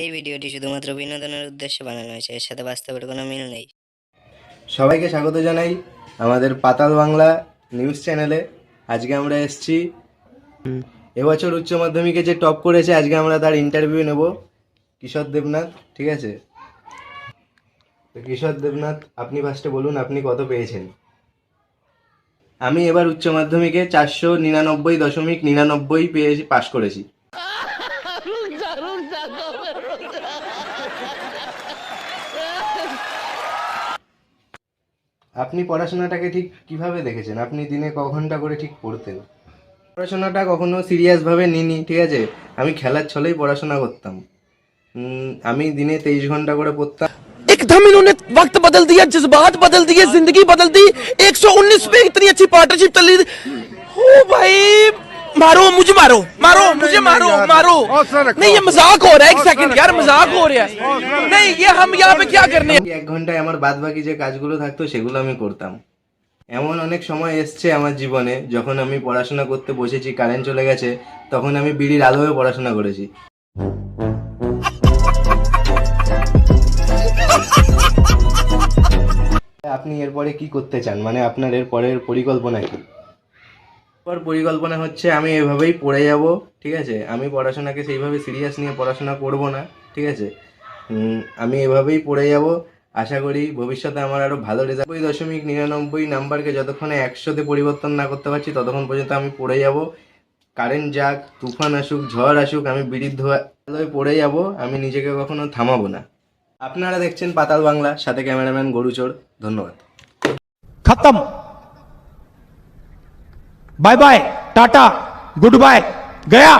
এই ভিডিওটি শুধুমাত্র বিনোদনের উদ্দেশ্যে বানানো হয়েছে, এর সাথে বাস্তবের কোনো মিল নেই। সবাইকে স্বাগত জানাই আমাদের পাতাল বাংলা নিউজ চ্যানেলে। আজকে আমরা এসেছি এবছর উচ্চ মাধ্যমিকে যে টপ করেছে, আজকে আমরা তার ইন্টারভিউ নেব। কিশোর দেবনাথ, ঠিক আছে? তো কিশোর দেবনাথ, আপনি ফার্স্টে বলুন আপনি কত পেয়েছেন। আমি এবার উচ্চ মাধ্যমিকে 499.99 পেয়েছি, পাশ করেছি। আপনি পড়াশোনাটাকে ঠিক কিভাবে দেখেছেন? আপনি দিনে ক ঘন্টা করে ঠিক পড়তেন? পড়াশোনাটা কখনো সিরিয়াসভাবে নিইনি, ঠিক আছে? আমি খেলার ছলেই পড়াশোনা করতাম। আমি দিনে 23 ঘন্টা করে পড়তাম। एकदम इन्होंने वक्त बदल दिया, जज्बात बदल दिए, जिंदगी बदल दी। 119 पे इतनी अच्छी पार्टनरशिप चल रही। ओ भाई, मारो मुझे, मारो मारो मुझे, मारो मारो। नहीं, ये मजाक हो रहा है। एक सेकंड यार, मजाक हो रहा है। नहीं, ये हम यहाँ पे क्या करने। 1 ঘন্টায় আমার বাদ বাকি যে কাজগুলো থাকতো সেগুলো আমি করতাম। এমন অনেক সময় এসছে আমার জীবনে যখন আমি পড়াশোনা করতে বসেছি, কারেন্ট চলে গেছে, তখন আমি বিড়ির আলোয় পড়াশোনা করেছি। আপনি এরপরে কি করতে চান? মানে আপনার এর পরের পরিকল্পনা কি? পরিকল্পনা হচ্ছে আমি এভাবেই পড়ে যাব, ঠিক আছে? আমি পড়াশোনাকে সেইভাবে সিরিয়াস নিয়ে পড়াশোনা করব না, ঠিক আছে? আমি এভাবেই পড়ে যাব। আশা করি ভবিষ্যতে আমার আরও ভালো রেজাল্ট। 99.99 নাম্বারকে যতক্ষণে 100-তে পরিবর্তন না করতে পারছি ততক্ষণ পর্যন্ত আমি পড়ে যাব। কারেন্ট যাক, তুফান আসুক, ঝড় আসুক, আমি বিড়ির ধোঁয়ায় পড়ে যাব। আমি নিজেকে কখনো থামাবো না। আপনারা দেখছেন পাতাল বাংলা, সাথে ক্যামেরাম্যান গরুচোর। ধন্যবাদ। खत्म। Bye bye, tata, good bye, गया।